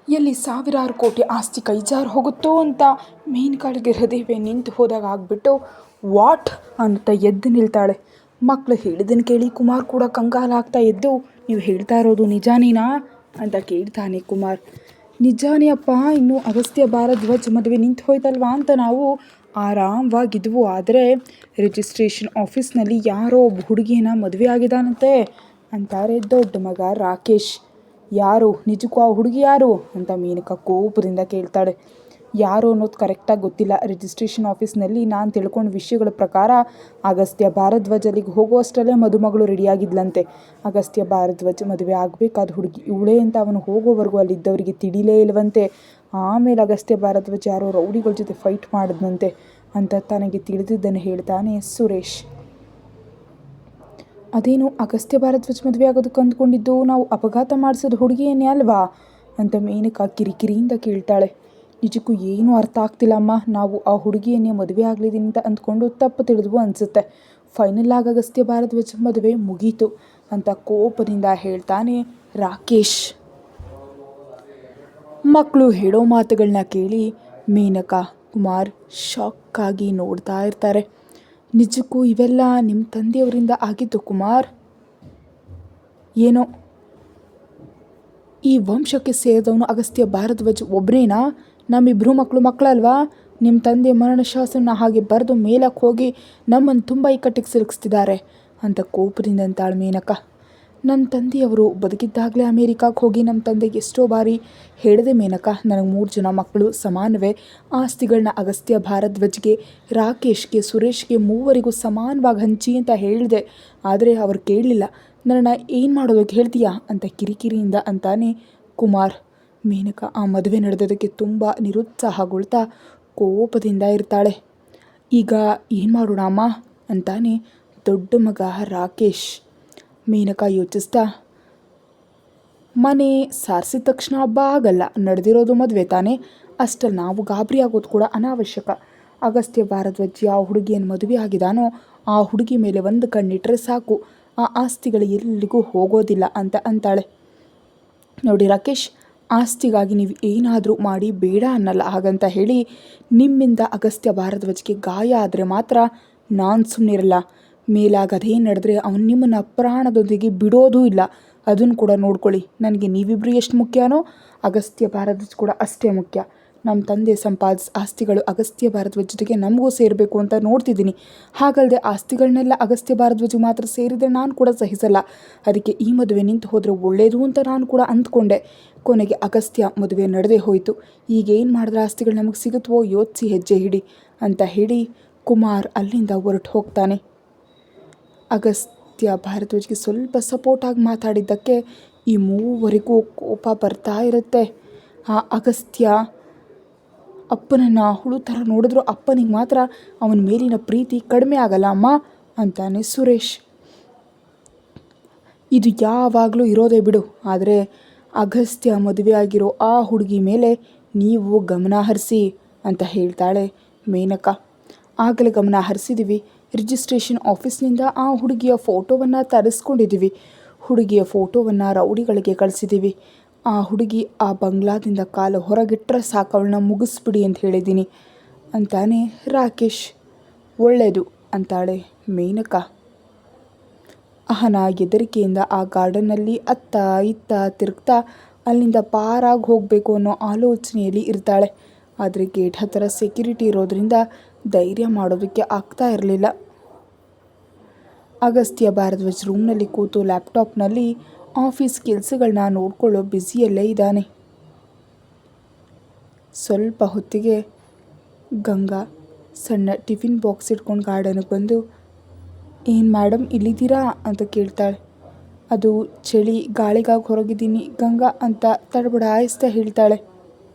ಎಲ್ಲಿ ಸಾವಿರಾರು ಕೋಟಿ ಆಸ್ತಿ ಕೈಜಾರು ಹೋಗುತ್ತೋ ಅಂತ ಮೀನುಗಳಿಗೆ ಹೃದಯವೇ ನಿಂತು ಹೋದಾಗ ಆಗ್ಬಿಟ್ಟು ವಾಟ್ ಅಂತ ಎದ್ದು ನಿಲ್ತಾಳೆ. ಮಕ್ಕಳು ಹೇಳಿದ್ದನ್ನು ಕೇಳಿ ಕುಮಾರ್ ಕೂಡ ಕಂಗಾಲಾಗ್ತಾ ಎದ್ದು, ನೀವು ಹೇಳ್ತಾ ಇರೋದು ನಿಜಾನೇನಾ ಅಂತ ಕೇಳ್ತಾನೆ ಕುಮಾರ್. ನಿಜಾನೇ ಅಪ್ಪ, ಇನ್ನು ಅಗಸ್ತ್ಯ ಭಾರದ್ವಾಜ್ ಮದುವೆ ನಿಂತು ಹೋಯ್ತಲ್ವಾ ಅಂತ ನಾವು ಆರಾಮವಾಗಿದ್ವು. ಆದರೆ ರಿಜಿಸ್ಟ್ರೇಷನ್ ಆಫೀಸ್ನಲ್ಲಿ ಯಾರೋ ಒಬ್ಬ ಹುಡುಗಿನ ಮದುವೆ ಆಗಿದ್ದಾನಂತೆ ಅಂತಾರೆ ದೊಡ್ಡ ಮಗ ರಾಕೇಶ್. ಯಾರು, ನಿಜಕ್ಕೂ ಆ ಹುಡುಗಿ ಯಾರು ಅಂತ ಮೇನಕಾ ಕೋಪದಿಂದ ಕೇಳ್ತಾಳೆ. ಯಾರು ಅನ್ನೋದು ಕರೆಕ್ಟಾಗಿ ಗೊತ್ತಿಲ್ಲ. ರಿಜಿಸ್ಟ್ರೇಷನ್ ಆಫೀಸ್ನಲ್ಲಿ ನಾನು ತಿಳ್ಕೊಂಡ ವಿಷಯಗಳ ಪ್ರಕಾರ ಅಗಸ್ತ್ಯ ಭಾರದ್ವಾಜ್ ಅಲ್ಲಿಗೆ ಹೋಗುವಷ್ಟರಲ್ಲೇ ಮದುಮಗಳು ರೆಡಿಯಾಗಿದ್ಲಂತೆ. ಅಗಸ್ತ್ಯ ಭಾರದ್ವಾಜ್ ಮದುವೆ ಆಗಬೇಕಾದ ಹುಡುಗಿ ಇವಳೇ ಅಂತ ಅವನು ಹೋಗೋವರೆಗೂ ಅಲ್ಲಿದ್ದವರಿಗೆ ತಿಳಿಲೇ ಇಲ್ವಂತೆ. ಆಮೇಲೆ ಅಗಸ್ತ್ಯ ಭಾರದ್ವಾಜ್ ಯಾರೋ ರೌಡಿಗಳ ಜೊತೆ ಫೈಟ್ ಮಾಡಿದ್ನಂತೆ ಅಂತ ತನಗೆ ತಿಳಿದಿದ್ದನ್ನು ಹೇಳ್ತಾನೆ ಸುರೇಶ್. ಅದೇನು, ಅಗಸ್ತ್ಯ ಭಾರದ್ವಾಜ್ ಮದುವೆ ಆಗೋದಕ್ಕೆ ಅಂದ್ಕೊಂಡಿದ್ದು ನಾವು ಅಪಘಾತ ಮಾಡಿಸೋದು ಹುಡುಗಿಯನ್ನೇ ಅಲ್ವಾ ಅಂತ ಮೇನಕಾ ಕಿರಿಕಿರಿಯಿಂದ ಕೇಳ್ತಾಳೆ. ನಿಜಕ್ಕೂ ಏನೂ ಅರ್ಥ ಆಗ್ತಿಲ್ಲಮ್ಮ. ನಾವು ಆ ಹುಡುಗಿಯನ್ನೇ ಮದುವೆ ಆಗಲಿದ್ದೀನಿ ಅಂತ ಅಂದ್ಕೊಂಡು ತಪ್ಪು ತಿಳಿದ್ವು ಅನಿಸುತ್ತೆ. ಫೈನಲ್ ಆಗಿ ಅಗಸ್ತ್ಯ ಭಾರದ್ವಾಜ್ ಮದುವೆ ಮುಗೀತು ಅಂತ ಕೋಪದಿಂದ ಹೇಳ್ತಾನೆ ರಾಕೇಶ್. ಮಕ್ಕಳು ಹೇಳೋ ಮಾತುಗಳನ್ನ ಕೇಳಿ ಮೇನಕಾ ಕುಮಾರ್ ಶಾಕ್ ಆಗಿ ನೋಡ್ತಾ ಇರ್ತಾರೆ. ನಿಜಕ್ಕೂ ಇವೆಲ್ಲ ನಿಮ್ಮ ತಂದೆಯವರಿಂದ ಆಗಿದ್ದು ಕುಮಾರ್? ಏನೋ ಈ ವಂಶಕ್ಕೆ ಸೇರಿದವನು ಅಗಸ್ತ್ಯ ಭಾರದ್ವಾಜ್ ಒಬ್ಬನೇನಾ? ನಮ್ಮಿಬ್ಬರು ಮಕ್ಕಳಲ್ವಾ? ನಿಮ್ಮ ತಂದೆ ಮರಣಶಾಸನ ಹಾಗೆ ಬರೆದು ಮೇಲಕ್ಕೆ ಹೋಗಿ ನಮ್ಮನ್ನು ತುಂಬ ಇಕ್ಕಟ್ಟಿಗೆ ಸಿಲುಕಿಸ್ತಿದ್ದಾರೆ ಅಂತ ಕೋಪದಿಂದ ಅಂತಾಳೆ ಮೇನಕಾ. ನನ್ನ ತಂದೆಯವರು ಬದುಕಿದ್ದಾಗಲೇ ಅಮೇರಿಕಾಗೆ ಹೋಗಿ ನಮ್ಮ ತಂದೆಗೆ ಎಷ್ಟೋ ಬಾರಿ ಹೇಳಿದೆ ಮೇನಕಾ, ನನಗೆ 3 ಜನ ಮಕ್ಕಳು ಸಮಾನವೇ, ಆಸ್ತಿಗಳನ್ನ ಅಗಸ್ತ್ಯ ಭಾರದ್ವಾಜ್ಗೆ, ರಾಕೇಶ್ಗೆ, ಸುರೇಶ್ಗೆ ಮೂವರಿಗೂ ಸಮಾನವಾಗಿ ಹಂಚಿ ಅಂತ ಹೇಳಿದೆ. ಆದರೆ ಅವ್ರು ಕೇಳಲಿಲ್ಲ. ನನ್ನನ್ನು ಏನು ಮಾಡೋದಕ್ಕೆ ಹೇಳ್ತೀಯಾ ಅಂತ ಕಿರಿಕಿರಿಯಿಂದ ಅಂತಾನೆ ಕುಮಾರ್. ಮೇನಕಾ ಆ ಮದುವೆ ನಡೆದೋದಕ್ಕೆ ತುಂಬ ನಿರುತ್ಸಾಹಗೊಳ್ತಾ ಕೋಪದಿಂದ ಇರ್ತಾಳೆ. ಈಗ ಏನು ಮಾಡೋಣ ಅಮ್ಮ ಅಂತಾನೆ ದೊಡ್ಡ ಮಗ ರಾಕೇಶ್. ಮೇನಕಾ ಯೋಚಿಸ್ತಾ, ಮನೆ ಸಾರಿಸಿದ ತಕ್ಷಣ ಹಬ್ಬ ಆಗಲ್ಲ, ನಡೆದಿರೋದು ಮದುವೆ ತಾನೇ, ಅಷ್ಟಲ್ಲಿ ನಾವು ಗಾಬರಿ ಆಗೋದು ಕೂಡ ಅನಾವಶ್ಯಕ. ಅಗಸ್ತ್ಯ ಭಾರದ್ವಾಜ್ ಯಾವ ಹುಡುಗಿಯನ್ನು ಮದುವೆ ಆಗಿದಾನೋ ಆ ಹುಡುಗಿ ಮೇಲೆ ಒಂದು ಕಣ್ಣಿಟ್ರೆ ಸಾಕು, ಆ ಆಸ್ತಿಗಳು ಎಲ್ಲಿಗೂ ಹೋಗೋದಿಲ್ಲ ಅಂತ ಅಂತಾಳೆ. ನೋಡಿ ರಾಕೇಶ್, ಆಸ್ತಿಗಾಗಿ ನೀವು ಏನಾದರೂ ಮಾಡಿ ಬೇಡ ಅನ್ನಲ್ಲ. ಹಾಗಂತ ಹೇಳಿ ನಿಮ್ಮಿಂದ ಅಗಸ್ತ್ಯ ಭಾರದ್ವಾಜ್ಗೆ ಗಾಯ ಆದರೆ ಮಾತ್ರ ನಾನು ಸುಮ್ಮನಿರಲ್ಲ. ಮೇಲಾಗದೇನು ನಡೆದ್ರೆ ಅವನು ನಿಮ್ಮನ್ನು ಪ್ರಾಣದೊಂದಿಗೆ ಬಿಡೋದೂ ಇಲ್ಲ. ಅದನ್ನು ಕೂಡ ನೋಡ್ಕೊಳ್ಳಿ. ನನಗೆ ನೀವಿಬ್ಬರು ಎಷ್ಟು ಮುಖ್ಯನೋ ಅಗಸ್ತ್ಯ ಭಾರದ್ವಾಜ್ ಕೂಡ ಅಷ್ಟೇ ಮುಖ್ಯ. ನಮ್ಮ ತಂದೆ ಸಂಪಾದಿಸಿ ಆಸ್ತಿಗಳು ಅಗಸ್ತ್ಯ ಭಾರದ್ವಾಜ್ ಜೊತೆಗೆ ನಮಗೂ ಸೇರಬೇಕು ಅಂತ ನೋಡ್ತಿದ್ದೀನಿ. ಹಾಗಲ್ಲದೆ ಆಸ್ತಿಗಳನ್ನೆಲ್ಲ ಅಗಸ್ತ್ಯ ಭಾರದ್ವಾಜ್ಗೆ ಮಾತ್ರ ಸೇರಿದರೆ ನಾನು ಕೂಡ ಸಹಿಸಲ್ಲ. ಅದಕ್ಕೆ ಈ ಮದುವೆ ನಿಂತು ಹೋದರೆ ಒಳ್ಳೆಯದು ಅಂತ ನಾನು ಕೂಡ ಅಂದ್ಕೊಂಡೆ. ಕೊನೆಗೆ ಅಗಸ್ತ್ಯ ಮದುವೆ ನಡೆದೇ ಹೋಯಿತು. ಈಗ ಏನು ಮಾಡಿದ್ರೆ ಆಸ್ತಿಗಳು ನಮಗೆ ಸಿಗುತ್ತವೋ ಯೋಚಿಸಿ ಹೆಜ್ಜೆ ಹಿಡಿ ಅಂತ ಹೇಳಿ ಕುಮಾರ್ ಅಲ್ಲಿಂದ ಹೊರಟು ಹೋಗ್ತಾನೆ. ಅಗಸ್ತ್ಯ ಭಾರದ್ವಾಜ್ಗೆ ಸ್ವಲ್ಪ ಸಪೋರ್ಟಾಗಿ ಮಾತಾಡಿದ್ದಕ್ಕೆ ಈ ಮೂವರಿಗೂ ಕೋಪ ಬರ್ತಾ ಇರುತ್ತೆ. ಆ ಅಗಸ್ತ್ಯ ಅಪ್ಪನನ್ನು ಹುಳು ಥರ ನೋಡಿದ್ರು ಅಪ್ಪನಿಗೆ ಮಾತ್ರ ಅವನ ಮೇಲಿನ ಪ್ರೀತಿ ಕಡಿಮೆ ಆಗಲ್ಲ ಅಮ್ಮ ಅಂತಾನೆ ಸುರೇಶ್. ಇದು ಯಾವಾಗಲೂ ಇರೋದೇ ಬಿಡು, ಆದರೆ ಅಗಸ್ತ್ಯ ಮದುವೆ ಆಗಿರೋ ಆ ಹುಡುಗಿ ಮೇಲೆ ನೀವು ಗಮನ ಹರಿಸಿ ಅಂತ ಹೇಳ್ತಾಳೆ ಮೇನಕಾ. ಆಗಲೇ ಗಮನ ಹರಿಸಿದ್ದೀವಿ. ರಿಜಿಸ್ಟ್ರೇಷನ್ ಆಫೀಸ್ನಿಂದ ಆ ಹುಡುಗಿಯ ಫೋಟೋವನ್ನು ತರಿಸ್ಕೊಂಡಿದ್ದೀವಿ. ಹುಡುಗಿಯ ಫೋಟೋವನ್ನು ರೌಡಿಗಳಿಗೆ ಕಳಿಸಿದ್ದೀವಿ. ಆ ಹುಡುಗಿ ಆ ಬಂಗ್ಲಾದಿಂದ ಕಾಲು ಹೊರಗಿಟ್ಟರೆ ಸಾಕು, ಅವಳನ್ನ ಮುಗಿಸ್ಬಿಡಿ ಅಂತ ಹೇಳಿದ್ದೀನಿ ಅಂತಾನೆ ರಾಕೇಶ್. ಒಳ್ಳೆಯದು ಅಂತಾಳೆ ಮೇನಕಾ. ಅಹನ ಹೆದರಿಕೆಯಿಂದ ಆ ಗಾರ್ಡನ್ನಲ್ಲಿ ಅತ್ತ ಇತ್ತ ತಿರುಗ್ತಾ ಅಲ್ಲಿಂದ ಪಾರಾಗಿ ಹೋಗಬೇಕು ಅನ್ನೋ ಆಲೋಚನೆಯಲ್ಲಿ ಇರ್ತಾಳೆ. ಆದರೆ ಗೇಟ್ ಹತ್ತಿರ ಸೆಕ್ಯೂರಿಟಿ ಇರೋದ್ರಿಂದ ಧೈರ್ಯ ಮಾಡೋದಕ್ಕೆ ಆಗ್ತಾ ಇರಲಿಲ್ಲ. ಅಗಸ್ತ್ಯ ಭಾರದ್ವಾಜ್ ರೂಮ್ನಲ್ಲಿ ಕೂತು ಲ್ಯಾಪ್ಟಾಪ್ನಲ್ಲಿ ಆಫೀಸ್ ಕೆಲಸಗಳನ್ನ ನೋಡ್ಕೊಳ್ಳೋ ಬ್ಯುಸಿಯಲ್ಲೇ ಇದ್ದಾನೆ. ಸ್ವಲ್ಪ ಹೊತ್ತಿಗೆ ಗಂಗಾ ಸಣ್ಣ ಟಿಫಿನ್ ಬಾಕ್ಸ್ ಇಟ್ಕೊಂಡು ಗಾರ್ಡನ್ಗೆ ಬಂದು, ಏನು ಮೇಡಮ್ ಇಲ್ಲಿದ್ದೀರಾ ಅಂತ ಕೇಳ್ತಾಳೆ. ಅದು ಚಳಿ, ಗಾಳಿಗಾಗಿ ಹೊರಗಿದ್ದೀನಿ ಗಂಗಾ ಅಂತ ತಡಬಡಾಯಿಸ್ತಾ ಹೇಳ್ತಾಳೆ.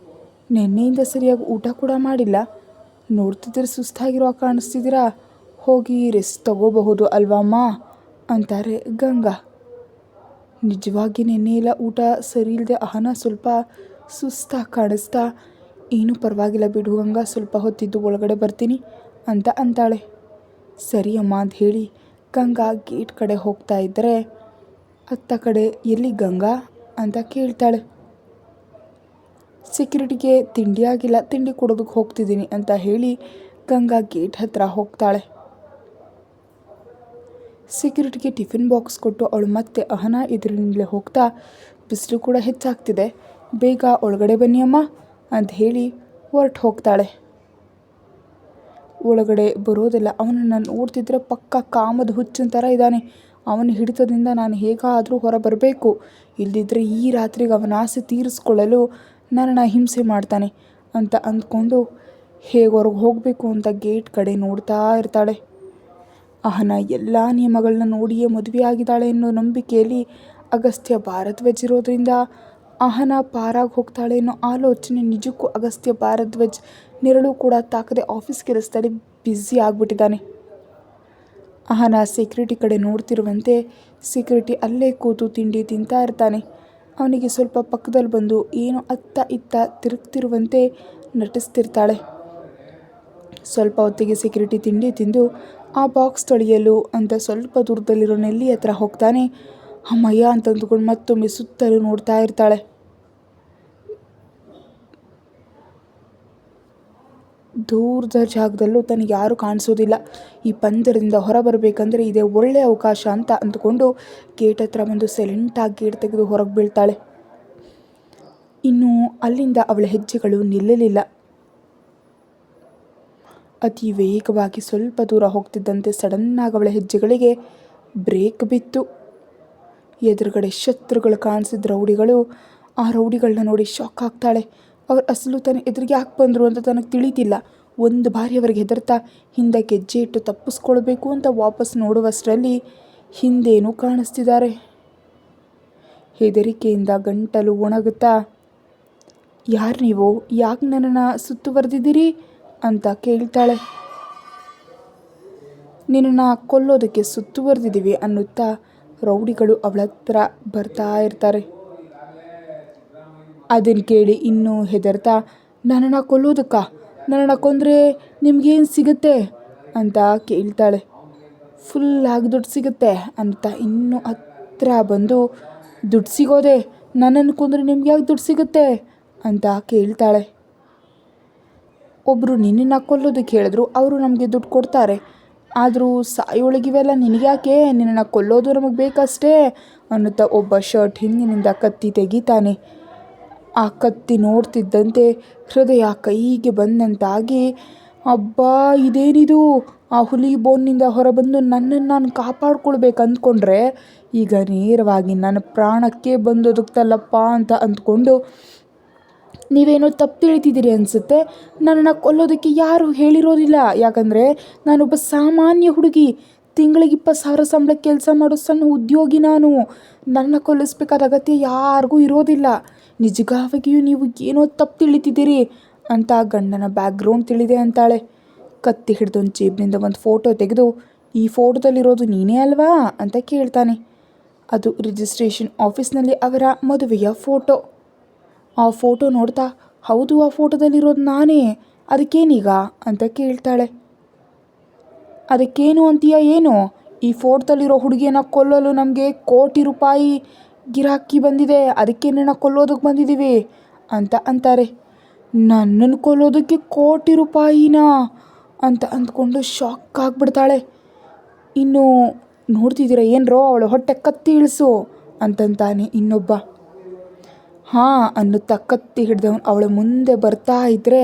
ನಿನ್ನೆಯಿಂದ ಸರಿಯಾಗಿ ಊಟ ಕೂಡ ಮಾಡಿಲ್ಲ, ನೋಡ್ತಿದ್ರೆ ಸುಸ್ತಾಗಿರೋ ಕಾಣಿಸ್ತಿದ್ದೀರಾ, ಹೋಗಿ ರೆಸ್ಟ್ ತಗೋಬಹುದು ಅಲ್ವಮ್ಮ ಅಂತಾರೆ ಗಂಗಾ. ನಿಜವಾಗಿ ನೆನ್ನೆಯೆಲ್ಲ ಊಟ ಸರಿ ಇಲ್ಲದೆ ಅಹನ ಸ್ವಲ್ಪ ಸುಸ್ತಾಗಿ ಕಾಣಿಸ್ತಾ, ಏನೂ ಪರವಾಗಿಲ್ಲ ಬಿಡು ಗಂಗಾ, ಸ್ವಲ್ಪ ಹೊತ್ತಿದ್ದು ಒಳಗಡೆ ಬರ್ತೀನಿ ಅಂತ ಅಂತಾಳೆ. ಸರಿ ಅಮ್ಮ ಅಂತ ಹೇಳಿ ಗಂಗಾ ಗೇಟ್ ಕಡೆ ಹೋಗ್ತಾ ಇದ್ದರೆ ಅತ್ತ ಕಡೆ ಎಲ್ಲಿ ಗಂಗಾ ಅಂತ ಕೇಳ್ತಾಳೆ. ಸೆಕ್ಯೂರಿಟಿಗೆ ತಿಂಡಿ ಆಗಿಲ್ಲ, ತಿಂಡಿ ಕೊಡೋದಕ್ಕೆ ಹೋಗ್ತಿದ್ದೀನಿ ಅಂತ ಹೇಳಿ ಗಂಗಾ ಗೇಟ್ ಹತ್ರ ಹೋಗ್ತಾಳೆ. ಸೆಕ್ಯೂರಿಟಿಗೆ ಟಿಫಿನ್ ಬಾಕ್ಸ್ ಕೊಟ್ಟು ಅವಳು ಮತ್ತೆ ಅಹನಾ ಎದುರಿನಲ್ಲೇ ಹೋಗ್ತಾ, ಬಿಸಿಲು ಕೂಡ ಹೆಚ್ಚಾಗ್ತಿದೆ, ಬೇಗ ಒಳಗಡೆ ಬನ್ನಿ ಅಮ್ಮ ಅಂತ ಹೇಳಿ ಹೊರಟು ಹೋಗ್ತಾಳೆ. ಒಳಗಡೆ ಬರೋದಿಲ್ಲ. ಅವನನ್ನು ನೋಡ್ತಿದ್ರೆ ಪಕ್ಕ ಕಾಮದ ಹುಚ್ಚಿನ ಥರ ಇದ್ದಾನೆ. ಅವನ ಹಿಡಿತದಿಂದ ನಾನು ಹೇಗಾದರೂ ಹೊರ ಬರಬೇಕು, ಇಲ್ಲದಿದ್ದರೆ ಈ ರಾತ್ರಿಗೆ ಅವನ ಆಸೆ ತೀರಿಸ್ಕೊಳ್ಳಲು ನನ್ನನ್ನು ಹಿಂಸೆ ಮಾಡ್ತಾನೆ ಅಂತ ಅಂದ್ಕೊಂಡು ಹೇಗೆ ಹೊರಗೆ ಹೋಗಬೇಕು ಅಂತ ಗೇಟ್ ಕಡೆ ನೋಡ್ತಾ ಇರ್ತಾಳೆ. ಅಹನಾ ಎಲ್ಲ ನಿಯಮಗಳನ್ನ ನೋಡಿಯೇ ಮದುವೆ ಆಗಿದ್ದಾಳೆ ಅನ್ನೋ ನಂಬಿಕೆಯಲ್ಲಿ ಅಗಸ್ತ್ಯ ಭಾರದ್ವಾಜ್ ಇರೋದ್ರಿಂದ ಅಹನಾ ಪಾರಾಗಿ ಹೋಗ್ತಾಳೆ ಅನ್ನೋ ಆಲೋಚನೆ ನಿಜಕ್ಕೂ ಅಗಸ್ತ್ಯ ಭಾರದ್ವಾಜ್ ನೆರಳು ಕೂಡ ತಾಕದೆ ಆಫೀಸ್ ಕೆಲಸದಲ್ಲಿ ಬ್ಯುಸಿ ಆಗಿಬಿಟ್ಟಿದ್ದಾನೆ. ಅಹನಾ ಸೆಕ್ಯೂರಿಟಿ ಕಡೆ ನೋಡ್ತಿರುವಂತೆ ಸೆಕ್ಯೂರಿಟಿ ಅಲ್ಲೇ ಕೂತು ತಿಂಡಿ ತಿಂತಾ ಇರ್ತಾನೆ. ಅವನಿಗೆ ಸ್ವಲ್ಪ ಪಕ್ಕದಲ್ಲಿ ಬಂದು ಏನೋ ಅತ್ತ ಇತ್ತ ತಿರುಗ್ತಿರುವಂತೆ ನಟಿಸ್ತಿರ್ತಾಳೆ. ಸ್ವಲ್ಪ ಹೊತ್ತಿಗೆ ಸೆಕ್ಯೂರಿಟಿ ತಿಂಡಿ ತಿಂದು ಆ ಬಾಕ್ಸ್ ತೊಳೆಯಲು ಅಂತ ಸ್ವಲ್ಪ ದೂರದಲ್ಲಿರೋ ನೆಲ್ಲಿ ಹತ್ರ ಹೋಗ್ತಾನೆ. ಅಮ್ಮಯ್ಯ ಅಂತ ಅಂದ್ಕೊಂಡು ಮತ್ತೊಮ್ಮೆ ಸುತ್ತಲೂ ನೋಡ್ತಾ ಇರ್ತಾಳೆ. ದೂರದ ಜಾಗದಲ್ಲೂ ತನಗೆ ಯಾರೂ ಕಾಣಿಸೋದಿಲ್ಲ. ಈ ಪಂಜರದಿಂದ ಹೊರ ಬರಬೇಕಂದ್ರೆ ಇದೇ ಒಳ್ಳೆಯ ಅವಕಾಶ ಅಂತ ಅಂದ್ಕೊಂಡು ಗೇಟ್ ಹತ್ರ ಬಂದು ಸೈಲೆಂಟಾಗಿ ಗೇಟ್ ತೆಗೆದು ಹೊರಗೆ ಬೀಳ್ತಾಳೆ. ಇನ್ನು ಅಲ್ಲಿಂದ ಅವಳ ಹೆಜ್ಜೆಗಳು ನಿಲ್ಲಲಿಲ್ಲ. ಅತಿ ವೇಗವಾಗಿ ಸ್ವಲ್ಪ ದೂರ ಹೋಗ್ತಿದ್ದಂತೆ ಸಡನ್ನಾಗಿ ಅವಳ ಹೆಜ್ಜೆಗಳಿಗೆ ಬ್ರೇಕ್ ಬಿತ್ತು. ಎದುರುಗಡೆ ಶತ್ರುಗಳು ಕಾಣಿಸಿದ ರೌಡಿಗಳು. ಆ ರೌಡಿಗಳನ್ನ ನೋಡಿ ಶಾಕ್ ಆಗ್ತಾಳೆ. ಅವ್ರು ಅಸಲು ತನ್ನ ಎದುರಿಗೆ ಯಾಕೆ ಬಂದರು ಅಂತ ತನಗೆ ತಿಳಿತಿಲ್ಲ. ಒಂದು ಬಾರಿ ಅವರಿಗೆ ಹೆದರ್ತಾ ಹಿಂದಕ್ಕೆ ಹೆಜ್ಜೆ ಇಟ್ಟು ತಪ್ಪಿಸ್ಕೊಳ್ಬೇಕು ಅಂತ ವಾಪಸ್ ನೋಡುವಷ್ಟರಲ್ಲಿ ಹಿಂದೇನೂ ಕಾಣಿಸ್ತಿದ್ದಾರೆ. ಹೆದರಿಕೆಯಿಂದ ಗಂಟಲು ಒಣಗುತ್ತಾ, ಯಾರು ನೀವು, ಯಾಕೆ ನನ್ನನ್ನು ಸುತ್ತುವರೆದಿದ್ದೀರಿ ಅಂತ ಕೇಳ್ತಾಳೆ. ನಿನ್ನನ್ನು ಕೊಲ್ಲೋದಕ್ಕೆ ಸುತ್ತುವರೆದಿದ್ದೀವಿ ಅನ್ನುತ್ತಾ ರೌಡಿಗಳು ಅವಳ ಹತ್ರ ಬರ್ತಾ ಇರ್ತಾರೆ. ಅದನ್ನು ಕೇಳಿ ಇನ್ನೂ ಹೆದರ್ತಾ, ನನ್ನನ್ನು ಕೊಲ್ಲೋದಕ್ಕ, ನನ್ನನ್ನು ಕೊಂದರೆ ನಿಮಗೇನು ಸಿಗುತ್ತೆ ಅಂತ ಕೇಳ್ತಾಳೆ. ಫುಲ್ಲಾಗಿ ದುಡ್ಡು ಸಿಗುತ್ತೆ ಅಂತ ಇನ್ನೂ ಹತ್ರ ಬಂದು, ದುಡ್ಡು ಸಿಗೋದೆ, ನನ್ನನ್ನು ಕೊಂದರೆ ನಿಮ್ಗೆ ಯಾಕೆ ದುಡ್ಡು ಸಿಗುತ್ತೆ ಅಂತ ಕೇಳ್ತಾಳೆ. ಒಬ್ಬರು ನಿನ್ನನ್ನು ಕೊಲ್ಲೋದಕ್ಕೆ ಹೇಳಿದ್ರು, ಅವರು ನಮಗೆ ದುಡ್ಡು ಕೊಡ್ತಾರೆ, ಆದರೂ ಸಾಯೋಳಗಿವೆಲ್ಲ ನಿನಗ್ಯಾಕೆ, ನಿನ್ನನ್ನು ಕೊಲ್ಲೋದು ನಮಗೆ ಬೇಕಷ್ಟೇ ಅನ್ನುತ್ತಾ ಒಬ್ಬ ಶರ್ಟ್ ಹಿಂದಿನಿಂದ ಕತ್ತಿ ತೆಗಿತಾನೆ. ಆ ಕತ್ತಿ ನೋಡ್ತಿದ್ದಂತೆ ಹೃದಯ ಕೈಗೆ ಬಂದಂತಾಗಿ, ಅಬ್ಬಾ ಇದೇನಿದು, ಆ ಹುಲಿ ಬೋನ್ನಿಂದ ಹೊರಬಂದು ನನ್ನನ್ನು ನಾನು ಕಾಪಾಡ್ಕೊಳ್ಬೇಕು ಅಂದ್ಕೊಂಡ್ರೆ ಈಗ ನೇರವಾಗಿ ನನ್ನ ಪ್ರಾಣಕ್ಕೆ ಬಂದೊದಗ್ತಲ್ಲಪ್ಪ ಅಂತ ಅಂದ್ಕೊಂಡು, ನೀವೇನೋ ತಪ್ಪು ತಿಳಿತಿದ್ದೀರಿ ಅನಿಸುತ್ತೆ, ನನ್ನನ್ನು ಕೊಲ್ಲೋದಕ್ಕೆ ಯಾರೂ ಹೇಳಿರೋದಿಲ್ಲ. ಯಾಕಂದರೆ ನಾನೊಬ್ಬ ಸಾಮಾನ್ಯ ಹುಡುಗಿ, ತಿಂಗಳಿಗೆ 20,000 ಸಂಬಳಕ್ಕೆ ಕೆಲಸ ಮಾಡೋ ಸಣ್ಣ ಉದ್ಯೋಗಿ ನಾನು. ನನ್ನ ಕೊಲ್ಲಿಸ್ಬೇಕಾದ ಅಗತ್ಯ ಯಾರಿಗೂ ಇರೋದಿಲ್ಲ. ನಿಜವಾಗಿಯೂ ನೀವು ಏನೋ ತಪ್ಪು ತಿಳಿತಿದ್ದೀರಿ ಅಂತ ಗಂಡನ ಬ್ಯಾಕ್ಗ್ರೌಂಡ್ ತಿಳಿದೆ ಅಂತಾಳೆ. ಕತ್ತಿ ಹಿಡಿದೊಂದು ಜೇಬಿನಿಂದ ಒಂದು ಫೋಟೋ ತೆಗೆದು, ಈ ಫೋಟೋದಲ್ಲಿರೋದು ನೀನೇ ಅಲ್ವಾ ಅಂತ ಕೇಳ್ತಾನೆ. ಅದು ರಿಜಿಸ್ಟ್ರೇಷನ್ ಆಫೀಸ್ನಲ್ಲಿ ಅವರ ಮದುವೆಯ ಫೋಟೋ. ಆ ಫೋಟೋ ನೋಡ್ತಾ, ಹೌದು ಆ ಫೋಟೋದಲ್ಲಿರೋದು ನಾನೇ, ಅದಕ್ಕೇನೀಗ ಅಂತ ಕೇಳ್ತಾಳೆ. ಅದಕ್ಕೇನು ಅಂತೀಯ ಏನು, ಈ ಫೋಟೋದಲ್ಲಿರೋ ಹುಡುಗಿಯನ್ನು ಕೊಲ್ಲಲು ನಮಗೆ ಕೋಟಿ ರೂಪಾಯಿ ಗಿರಾಕಿ ಬಂದಿದೆ, ಅದಕ್ಕೆ ನನ್ನ ಕೊಲ್ಲೋದಕ್ಕೆ ಬಂದಿದ್ದೀವಿ ಅಂತ ಅಂತಾರೆ. ನನ್ನನ್ನು ಕೊಲ್ಲೋದಕ್ಕೆ ಕೋಟಿ ರೂಪಾಯಿನಾ ಅಂತ ಅಂದ್ಕೊಂಡು ಶಾಕ್ ಆಗಿಬಿಡ್ತಾಳೆ. ಇನ್ನು ನೋಡ್ತಿದ್ದೀರ ಏನ್ರೋ, ಅವಳು ಹೊಟ್ಟೆ ಕತ್ತಿ ಇಳಿಸು ಅಂತಂತಾನೆ ಇನ್ನೊಬ್ಬ. ಹಾಂ ಅನ್ನುತ್ತಾ ಕತ್ತಿ ಹಿಡ್ದವನು ಅವಳ ಮುಂದೆ ಬರ್ತಾ ಇದ್ದರೆ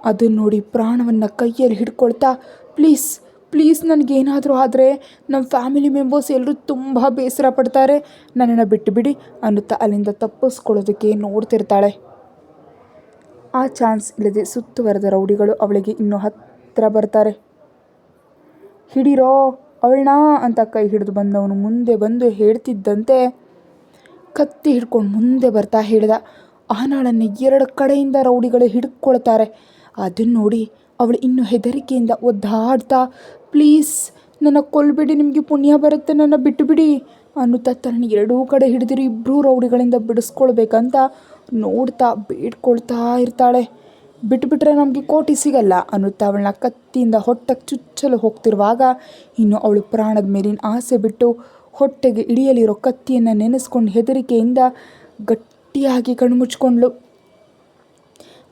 ಅದನ್ನು ನೋಡಿ ಪ್ರಾಣವನ್ನು ಕೈಯಲ್ಲಿ ಹಿಡ್ಕೊಳ್ತಾ, ಪ್ಲೀಸ್ ಪ್ಲೀಸ್ ನನಗೇನಾದರೂ ಆದರೆ ನಮ್ಮ ಫ್ಯಾಮಿಲಿ ಮೆಂಬರ್ಸ್ ಎಲ್ಲರೂ ತುಂಬ ಬೇಸರ ಪಡ್ತಾರೆ, ನನ್ನನ್ನು ಬಿಟ್ಟುಬಿಡಿ ಅನ್ನುತ್ತಾ ಅಲ್ಲಿಂದ ತಪ್ಪಿಸ್ಕೊಳ್ಳೋದಕ್ಕೆ ನೋಡ್ತಿರ್ತಾಳೆ. ಆ ಚಾನ್ಸ್ ಇಲ್ಲದೆ ಸುತ್ತುವರೆದ ರೌಡಿಗಳು ಅವಳಿಗೆ ಇನ್ನೂ ಹತ್ತಿರ ಬರ್ತಾರೆ. ಹಿಡಿರೋ ಅವಳನ್ನ ಅಂತ ಕೈ ಹಿಡಿದು ಬಂದವನು ಮುಂದೆ ಬಂದು ಹೇಳ್ತಿದ್ದಂತೆ ಕತ್ತಿ ಹಿಡ್ಕೊಂಡು ಮುಂದೆ ಬರ್ತಾ ಹೇಳಿದ. ಅಹನಾಳನ್ನು 2 ಕಡೆಯಿಂದ ರೌಡಿಗಳು ಹಿಡ್ಕೊಳ್ತಾರೆ. ಅದನ್ನು ನೋಡಿ ಅವಳು ಇನ್ನೂ ಹೆದರಿಕೆಯಿಂದ ಒದ್ದಾಡ್ತಾ, ಪ್ಲೀಸ್ ನನ್ನ ಕೊಲ್ಬೇಡಿ, ನಿಮಗೆ ಪುಣ್ಯ ಬರುತ್ತೆ, ನನ್ನ ಬಿಟ್ಟುಬಿಡಿ ಅನ್ನುತ್ತಾ ತನ್ನ 2 ಕಡೆ ಹಿಡಿದಿರು ಇಬ್ಬರೂ ರೌಡಿಗಳಿಂದ ಬಿಡಿಸ್ಕೊಳ್ಬೇಕಂತ ನೋಡ್ತಾ ಬೇಡ್ಕೊಳ್ತಾ ಇರ್ತಾಳೆ. ಬಿಟ್ಟುಬಿಟ್ರೆ ನಮಗೆ ಕೋಟಿ ಸಿಗಲ್ಲ ಅನ್ನುತ್ತಾ ಅವಳನ್ನ ಕತ್ತಿಯಿಂದ ಹೊಟ್ಟೆಗೆ ಚುಚ್ಚಲು ಹೋಗ್ತಿರುವಾಗ ಇನ್ನು ಅವಳು ಪ್ರಾಣದ ಮೇಲಿನ ಆಸೆ ಬಿಟ್ಟು ಹೊಟ್ಟೆಗೆ ಇಳಿಯಲಿರೋ ಕತ್ತಿಯನ್ನು ನೆನೆಸ್ಕೊಂಡು ಹೆದರಿಕೆಯಿಂದ ಗಟ್ಟಿಯಾಗಿ ಕಣ್ಮುಚ್ಕೊಂಡ್ಳು.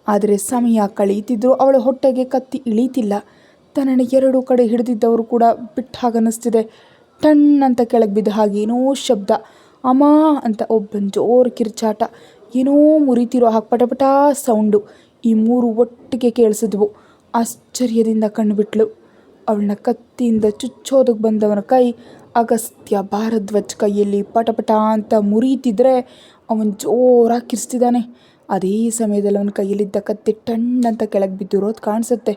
ಆದರೆ ಸಮಯ ಕಳೀತಿದ್ರು ಅವಳ ಹೊಟ್ಟೆಗೆ ಕತ್ತಿ ಇಳೀತಿಲ್ಲ. ತನ್ನನ್ನು ಎರಡೂ ಕಡೆ ಹಿಡಿದಿದ್ದವರು ಕೂಡ ಬಿಟ್ಟ ಹಾಗನ್ನಿಸ್ತಿದೆ. ಟಣ್ ಅಂತ ಕೆಳಗೆ ಬಿದ್ದ ಹಾಗೇನೋ ಶಬ್ದ. ಅಮ್ಮ ಅಂತ ಒಬ್ಬನ ಜೋರು ಕಿರ್ಚಾಟ, ಏನೋ ಮುರಿತಿರೋ ಹಾಗೆ ಪಟಪಟ ಸೌಂಡು. ಈ ಮೂರು ಒಟ್ಟಿಗೆ ಕೇಳಿಸಿದ್ವು. ಆಶ್ಚರ್ಯದಿಂದ ಕಣ್ಣುಬಿಟ್ಲು. ಅವಳನ್ನ ಕತ್ತಿಯಿಂದ ಚುಚ್ಚೋದಕ್ಕೆ ಬಂದವನ ಕೈ ಅಗಸ್ತ್ಯ ಭಾರದ್ವಾಜ್ ಕೈಯಲ್ಲಿ ಪಟಪಟ ಅಂತ ಮುರಿತಿದ್ರೆ ಅವನು ಜೋರಾಗಿ ಕಿರ್ಸ್ತಿದ್ದಾನೆ. ಅದೇ ಸಮಯದಲ್ಲಿ ಅವನ ಕೈಯಲ್ಲಿದ್ದ ಕತ್ತಿ ಟಣ್ ಅಂತ ಕೆಳಗೆ ಬಿದ್ದಿರೋದು ಕಾಣಿಸುತ್ತೆ.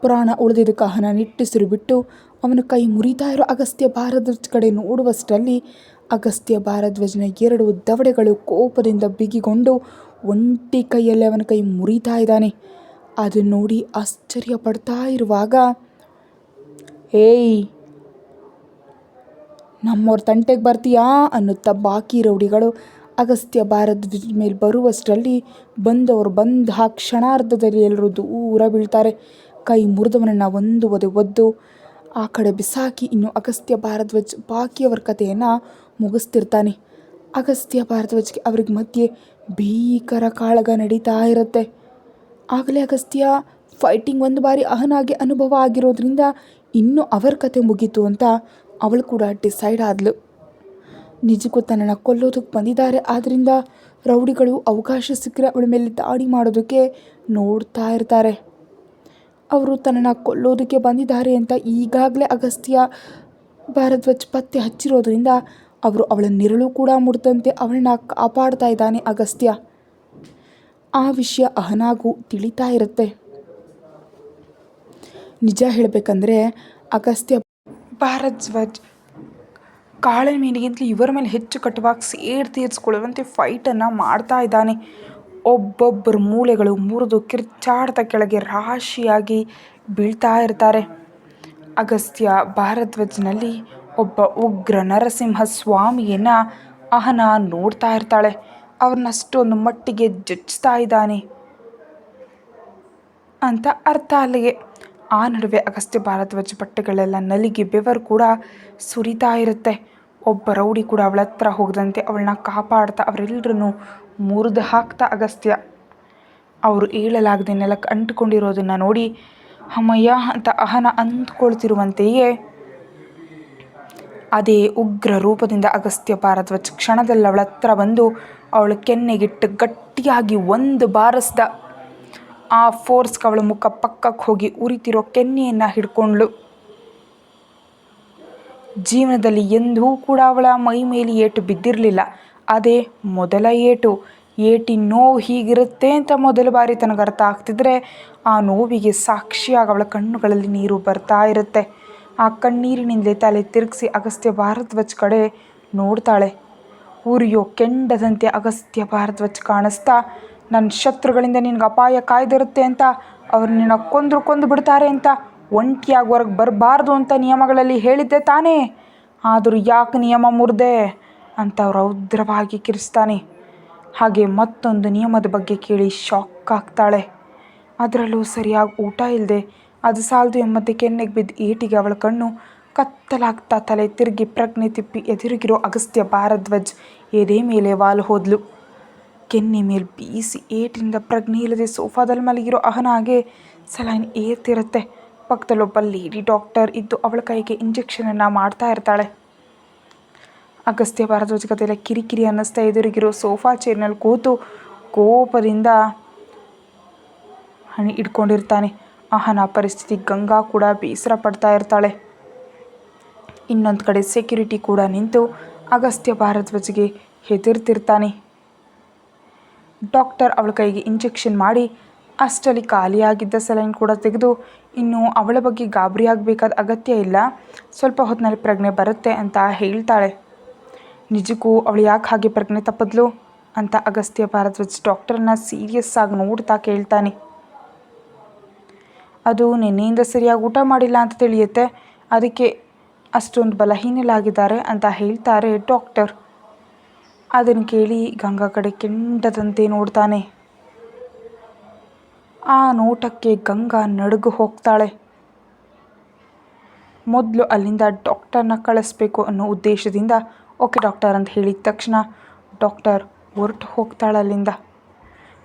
ಪ್ರಾಣ ಉಳಿದಿದ್ದಕ್ಕೆ ಅಹನ ನಿಟ್ಟುಸಿರು ಬಿಟ್ಟು ಅವನ ಕೈ ಮುರಿತಾ ಇರೋ ಅಗಸ್ತ್ಯ ಭಾರದ್ವಾಜ್ ಕಡೆ ನೋಡುವಷ್ಟರಲ್ಲಿ ಅಗಸ್ತ್ಯ ಭಾರದ್ವಾಜ್ನ 2 ದವಡೆಗಳು ಕೋಪದಿಂದ ಬಿಗಿಗೊಂಡು ಒಂಟಿ ಕೈಯಲ್ಲಿ ಅವನ ಕೈ ಮುರಿತಾ ಇದ್ದಾನೆ. ಅದನ್ನು ನೋಡಿ ಆಶ್ಚರ್ಯ ಪಡ್ತಾ ಇರುವಾಗ, ಏಯ್ ನಮ್ಮವ್ರ ತಂಟೆಗೆ ಬರ್ತೀಯಾ ಅನ್ನುತ್ತಾ ಬಾಕಿ ರೌಡಿಗಳು ಅಗಸ್ತ್ಯ ಭಾರದ್ವಾಜ್ ಮೇಲೆ ಬರುವಷ್ಟರಲ್ಲಿ ಬಂದವರು ಬಂದ ಕ್ಷಣಾರ್ಧದಲ್ಲಿ ಎಲ್ಲರೂ ದೂರ ಬೀಳ್ತಾರೆ. ಕೈ ಮುರಿದವನನ್ನು ಒಂದು ಒದೆ ಒದ್ದು ಆ ಕಡೆ ಬಿಸಾಕಿ ಇನ್ನು ಅಗಸ್ತ್ಯ ಭಾರದ್ವಾಜ್ ಬಾಕಿಯವರ ಕಥೆಯನ್ನು ಮುಗಿಸ್ತಿರ್ತಾನೆ. ಅಗಸ್ತ್ಯ ಭಾರದ್ವಾಜ್ಗೆ ಅವ್ರಿಗೆ ಮಧ್ಯೆ ಭೀಕರ ಕಾಳಗ ನಡೀತಾ ಇರುತ್ತೆ. ಆಗಲೇ ಅಗಸ್ತ್ಯ ಫೈಟಿಂಗ್ ಒಂದು ಬಾರಿ ಅಹನಾಗೆ ಅನುಭವ ಆಗಿರೋದ್ರಿಂದ ಇನ್ನೂ ಅವರ ಕತೆ ಮುಗೀತು ಅಂತ ಅವಳು ಕೂಡ ಡಿಸೈಡ್ ಆದ್ಲು. ನಿಜಕ್ಕೂ ತನ್ನನ್ನು ಕೊಲ್ಲೋದಕ್ಕೆ ಬಂದಿದ್ದಾರೆ, ಆದ್ದರಿಂದ ರೌಡಿಗಳು ಅವಕಾಶ ಸಿಕ್ಕರೆ ಅವಳ ಮೇಲೆ ದಾಳಿ ಮಾಡೋದಕ್ಕೆ ನೋಡ್ತಾ ಇರ್ತಾರೆ. ಅವರು ತನ್ನನ್ನು ಕೊಲ್ಲೋದಕ್ಕೆ ಬಂದಿದ್ದಾರೆ ಅಂತ ಈಗಾಗಲೇ ಅಗಸ್ತ್ಯ ಭಾರದ್ವಾಜ್ ಪತ್ತೆ ಹಚ್ಚಿರೋದ್ರಿಂದ ಅವರು ಅವಳ ನೆರಳು ಕೂಡ ಮುಡ್ದಂತೆ ಅವಳನ್ನ ಕಾಪಾಡ್ತಾ ಇದ್ದಾನೆ ಅಗಸ್ತ್ಯ. ಆ ವಿಷಯ ಅಹನಾಗೂ ತಿಳಿತಾ ಇರುತ್ತೆ. ನಿಜ ಹೇಳಬೇಕಂದ್ರೆ ಅಗಸ್ತ್ಯ ಭಾರದ್ವಾಜ್ ಕಾಳೆ ಮೀನಿಗಿಂತಲೂ ಇವರ ಮೇಲೆ ಹೆಚ್ಚು ಕಟುವಾಗಿ ಸೇಡ್ ತೀರಿಸ್ಕೊಳ್ಳುವಂತೆ ಫೈಟನ್ನು ಮಾಡ್ತಾ ಇದ್ದಾನೆ. ಒಬ್ಬೊಬ್ಬರ ಮೂಳೆಗಳು ಮುರಿದು ಕಿರ್ಚಾಡ್ತಾ ಕೆಳಗೆ ರಾಶಿಯಾಗಿ ಬೀಳ್ತಾ ಇರ್ತಾರೆ. ಅಗಸ್ತ್ಯ ಭಾರದ್ವಾಜ್ನಲ್ಲಿ ಒಬ್ಬ ಉಗ್ರ ನರಸಿಂಹ ಸ್ವಾಮಿಯನ್ನು ಅಹನ ನೋಡ್ತಾ ಇರ್ತಾಳೆ. ಅವ್ರನ್ನ ಅಷ್ಟೊಂದು ಮಟ್ಟಿಗೆ ಜಜ್ತಾ ಇದ್ದಾನೆ ಅಂತ ಅರ್ಥ ಅಲ್ಲಿಗೆ. ಆ ನಡುವೆ ಅಗಸ್ತ್ಯ ಭಾರದ್ವಾಜ್ ಬಟ್ಟೆಗಳೆಲ್ಲ ನಲಿಗೆ ಬೆವರು ಕೂಡ ಸುರಿತಾ ಇರುತ್ತೆ. ಒಬ್ಬ ರೌಡಿ ಕೂಡ ಅವಳ ಹತ್ರ ಹೋಗದಂತೆ ಅವಳನ್ನ ಕಾಪಾಡ್ತಾ ಅವರೆಲ್ಲರನ್ನು ಮುರಿದು ಹಾಕ್ತಾ ಅಗಸ್ತ್ಯ. ಅವರು ಏಳಲಾಗದೆ ನೆಲಕ್ಕೆ ಅಂಟುಕೊಂಡಿರೋದನ್ನು ನೋಡಿ ಅಮ್ಮಯ್ಯ ಅಂತ ಅಹನ ಅಂದ್ಕೊಳ್ತಿರುವಂತೆಯೇ ಅದೇ ಉಗ್ರ ರೂಪದಿಂದ ಅಗಸ್ತ್ಯ ಭಾರದ್ವಾಜ್ ಕ್ಷಣದಲ್ಲಿ ಅವಳ ಹತ್ರ ಬಂದು ಅವಳ ಕೆನ್ನೆಗಿಟ್ಟು ಗಟ್ಟಿಯಾಗಿ ಒಂದು ಬಾರಿಸ್ದ. ಆ ಫೋರ್ಸ್ಗೆ ಅವಳ ಮುಖ ಪಕ್ಕಕ್ಕೆ ಹೋಗಿ ಉರಿತಿರೋ ಕೆನ್ನೆಯನ್ನು ಹಿಡ್ಕೊಂಡ್ಳು. ಜೀವನದಲ್ಲಿ ಎಂದೂ ಕೂಡ ಅವಳ ಮೈ ಮೇಲೆ ಏಟು ಬಿದ್ದಿರಲಿಲ್ಲ. ಅದೇ ಮೊದಲ ಏಟು. ಏಟಿನ ನೋವು ಹೀಗಿರುತ್ತೆ ಅಂತ ಮೊದಲ ಬಾರಿ ತನಗೆ ಅರ್ಥ ಆಗ್ತಿದ್ರೆ ಆ ನೋವಿಗೆ ಸಾಕ್ಷಿಯಾಗಿ ಅವಳ ಕಣ್ಣುಗಳಲ್ಲಿ ನೀರು ಬರ್ತಾ ಇರುತ್ತೆ. ಆ ಕಣ್ಣೀರಿನಿಂದಲೇ ತಲೆ ತಿರುಗಿಸಿ ಅಗಸ್ತ್ಯ ಭಾರದ್ವಾಜ್ ಕಡೆ ನೋಡ್ತಾಳೆ. ಉರಿಯೋ ಕೆಂಡದಂತೆ ಅಗಸ್ತ್ಯ ಭಾರದ್ವಾಜ್ ಕಾಣಿಸ್ತಾ, ನನ್ನ ಶತ್ರುಗಳಿಂದ ನಿನಗೆ ಅಪಾಯ ಕಾಯ್ದಿರುತ್ತೆ ಅಂತ, ಅವ್ರು ನಿನ್ನ ಕೊಂದು ಬಿಡ್ತಾರೆ ಅಂತ, ಒಂಟಿಯಾಗಿ ಹೊರಗೆ ಬರಬಾರ್ದು ಅಂತ ನಿಯಮಗಳಲ್ಲಿ ಹೇಳಿದ್ದೆ ತಾನೇ, ಆದರೂ ಯಾಕೆ ನಿಯಮ ಮುರಿದೆ ಅಂತ ರೌದ್ರವಾಗಿ ಕಿರಿಸ್ತಾನೆ. ಹಾಗೆ ಮತ್ತೊಂದು ನಿಯಮದ ಬಗ್ಗೆ ಕೇಳಿ ಶಾಕ್ ಆಗ್ತಾಳೆ. ಅದರಲ್ಲೂ ಸರಿಯಾಗಿ ಊಟ ಇಲ್ಲದೆ ಅದು ಸಾಲದು ಎಂಬಂತೆ ಕೆನ್ನೆಗೆ ಬಿದ್ದ ಏಟಿಗೆ ಅವಳ ಕಣ್ಣು ಕತ್ತಲಾಗ್ತಾ ತಲೆ ತಿರುಗಿ ಪ್ರಜ್ಞೆ ತಿಪ್ಪಿ ಎದುರಿಗಿರೋ ಅಗಸ್ತ್ಯ ಭಾರದ್ವಾಜ್ ಎದೆ ಮೇಲೆ ವಾಲು ಹೋದ್ಲು. ಕೆನ್ನೆ ಮೇಲೆ ಬೀಸಿ ಏಟಿನಿಂದ ಪ್ರಜ್ಞೆ ಇಲ್ಲದೆ ಸೋಫಾದಲ್ಲಿ ಮಲಗಿರೋ ಅಹನಾಗೆ ಸಲೈನ್ ಏರ್ತಿರುತ್ತೆ. ಪಕ್ಕದಲ್ಲೊಬ್ಬ ಲೇಡಿ ಡಾಕ್ಟರ್ ಇದ್ದು ಅವಳ ಕೈಗೆ ಇಂಜೆಕ್ಷನನ್ನು ಮಾಡ್ತಾ ಇರ್ತಾಳೆ. ಅಗಸ್ತ್ಯ ಭಾರದ್ವಾಜ್ ಕತೆಲ್ಲ ಕಿರಿಕಿರಿ ಅನ್ನಿಸ್ತಾ ಎದುರಿಗಿರೋ ಸೋಫಾ ಚೇರ್ನಲ್ಲಿ ಕೂತು ಕೋಪದಿಂದ ಹಣಿ ಇಟ್ಕೊಂಡಿರ್ತಾನೆ. ಅಹನ ಪರಿಸ್ಥಿತಿ ಗಂಗಾ ಕೂಡ ಬೇಸರ ಪಡ್ತಾ ಇರ್ತಾಳೆ. ಇನ್ನೊಂದು ಕಡೆ ಸೆಕ್ಯೂರಿಟಿ ಕೂಡ ನಿಂತು ಅಗಸ್ತ್ಯ ಭಾರದ್ವಾಜ್ಗೆ ಹೆದರ್ತಿರ್ತಾನೆ. ಡಾಕ್ಟರ್ ಅವಳ ಕೈಗೆ ಇಂಜೆಕ್ಷನ್ ಮಾಡಿ ಅಷ್ಟರಲ್ಲಿ ಖಾಲಿಯಾಗಿದ್ದ ಸಲೈನ್ ಕೂಡ ತೆಗೆದು, ಇನ್ನು ಅವಳ ಬಗ್ಗೆ ಗಾಬರಿ ಆಗಬೇಕಾದ ಅಗತ್ಯ ಇಲ್ಲ, ಸ್ವಲ್ಪ ಹೊತ್ತಿನಲ್ಲಿ ಪ್ರಜ್ಞೆ ಬರುತ್ತೆ ಅಂತ ಹೇಳ್ತಾಳೆ. ನಿಜಕ್ಕೂ ಅವಳು ಯಾಕೆ ಹಾಗೆ ಪ್ರಜ್ಞೆ ತಪ್ಪಿದ್ಲು ಅಂತ ಅಗಸ್ತ್ಯ ಭಾರದ್ವಾಜ್ ಡಾಕ್ಟರನ್ನ ಸೀರಿಯಸ್ ಆಗಿ ನೋಡ್ತಾ ಕೇಳ್ತಾನೆ. ಅದು ನಿನ್ನೆಯಿಂದ ಸರಿಯಾಗಿ ಊಟ ಮಾಡಿಲ್ಲ ಅಂತ ತಿಳಿಯುತ್ತೆ, ಅದಕ್ಕೆ ಅಷ್ಟೊಂದು ಬಲಹೀನಲಾಗಿದ್ದಾರೆ ಅಂತ ಹೇಳ್ತಾರೆ ಡಾಕ್ಟರ್. ಅದನ್ನು ಕೇಳಿ ಗಂಗಾ ಕಡೆ ಕೆಂಡದಂತೆ ನೋಡ್ತಾನೆ. ಆ ನೋಟಕ್ಕೆ ಗಂಗಾ ನಡುಗು ಹೋಗ್ತಾಳೆ. ಮೊದಲು ಅಲ್ಲಿಂದ ಡಾಕ್ಟರ್ನ ಕಳಿಸ್ಬೇಕು ಅನ್ನೋ ಉದ್ದೇಶದಿಂದ ಓಕೆ ಡಾಕ್ಟರ್ ಅಂತ ಹೇಳಿದ ತಕ್ಷಣ ಡಾಕ್ಟರ್ ಹೊರಟು ಹೋಗ್ತಾಳೆ ಅಲ್ಲಿಂದ.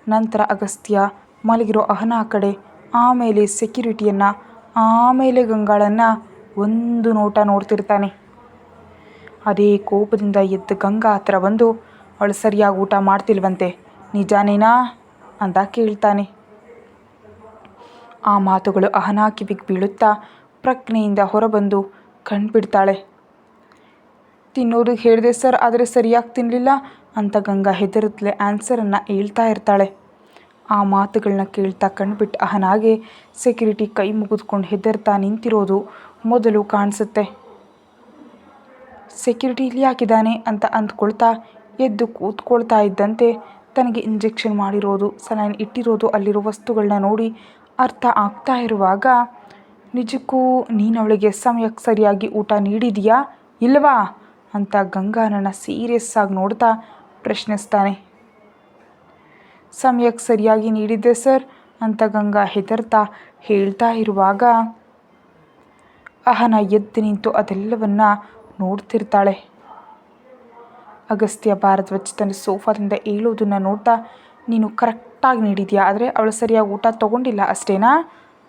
ನಂತರ ಅಗಸ್ತ್ಯ ಮಲಗಿರೋ ಅಹನಾ ಕಡೆ, ಆಮೇಲೆ ಸೆಕ್ಯೂರಿಟಿಯನ್ನು, ಆಮೇಲೆ ಗಂಗಾಳನ್ನು ಒಂದು ನೋಟ ನೋಡ್ತಿರ್ತಾನೆ. ಅದೇ ಕೋಪದಿಂದ ಎದ್ದು ಗಂಗಾ ಹತ್ರ ಬಂದು, ಅವಳು ಸರಿಯಾಗಿ ಊಟ ಮಾಡ್ತಿಲ್ವಂತೆ, ನಿಜಾನೇನಾ ಅಂತ ಕೇಳ್ತಾನೆ. ಆ ಮಾತುಗಳು ಅಹನಾ ಕಿವಿಗೆ ಬೀಳುತ್ತಾ ಪ್ರಜ್ಞೆಯಿಂದ ಹೊರಬಂದು ಕಣ್ಬಿಡ್ತಾಳೆ. ತಿನ್ನೋದು ಹೇಳಿದೆ ಸರ್, ಆದರೆ ಸರಿಯಾಗಿ ತಿನ್ನಲಿಲ್ಲ ಅಂತ ಗಂಗಾ ಹೆದರುತ್ತಲೇ ಆನ್ಸರನ್ನು ಹೇಳ್ತಾ ಇರ್ತಾಳೆ. ಆ ಮಾತುಗಳನ್ನ ಕೇಳ್ತಾ ಕಣ್ಬಿಟ್ಟು ಅಹನಾಗೆ ಸೆಕ್ಯೂರಿಟಿ ಕೈ ಮುಗಿದ್ಕೊಂಡು ಹೆದರ್ತಾ ನಿಂತಿರೋದು ಮೊದಲು ಕಾಣಿಸುತ್ತೆ. ಸೆಕ್ಯೂರಿಟಿ ಇಲ್ಲಿ ಹಾಕಿದ್ದಾನೆ ಅಂತ ಅಂದ್ಕೊಳ್ತಾ ಎದ್ದು ಕೂತ್ಕೊಳ್ತಾ ಇದ್ದಂತೆ ತನಗೆ ಇಂಜೆಕ್ಷನ್ ಮಾಡಿರೋದು, ಸಲೈನ್ ಇಟ್ಟಿರೋದು, ಅಲ್ಲಿರೋ ವಸ್ತುಗಳನ್ನ ನೋಡಿ ಅರ್ಥ ಆಗ್ತಾ ಇರುವಾಗ, ನಿಜಕ್ಕೂ ನೀನು ಅವಳಿಗೆ ಸಮಯಕ್ಕೆ ಸರಿಯಾಗಿ ಊಟ ನೀಡಿದೀಯಾ ಇಲ್ವಾ ಅಂತ ಗಂಗಾನನ್ನು ಸೀರಿಯಸ್ ಆಗಿ ನೋಡ್ತಾ ಪ್ರಶ್ನಿಸ್ತಾನೆ. ಸಮಯಕ್ಕೆ ಸರಿಯಾಗಿ ನೀಡಿದ್ದೆ ಸರ್ ಅಂತ ಗಂಗಾ ಹೆದರ್ತಾ ಹೇಳ್ತಾ ಇರುವಾಗ, ಅಹನಾ ಎದ್ದು ನಿಂತು ಅದೆಲ್ಲವನ್ನ ನೋಡ್ತಿರ್ತಾಳೆ. ಅಗಸ್ತ್ಯ ಭಾರದ್ವಾಜ್ ತನ್ನ ಸೋಫಾದಿಂದ ಏಳೋದನ್ನು ನೋಡ್ತಾ, ನೀನು ಕರೆಕ್ಟಾಗಿ ನೀಡಿದ್ಯಾ, ಆದರೆ ಅವಳು ಸರಿಯಾಗಿ ಊಟ ತೊಗೊಂಡಿಲ್ಲ ಅಷ್ಟೇನಾ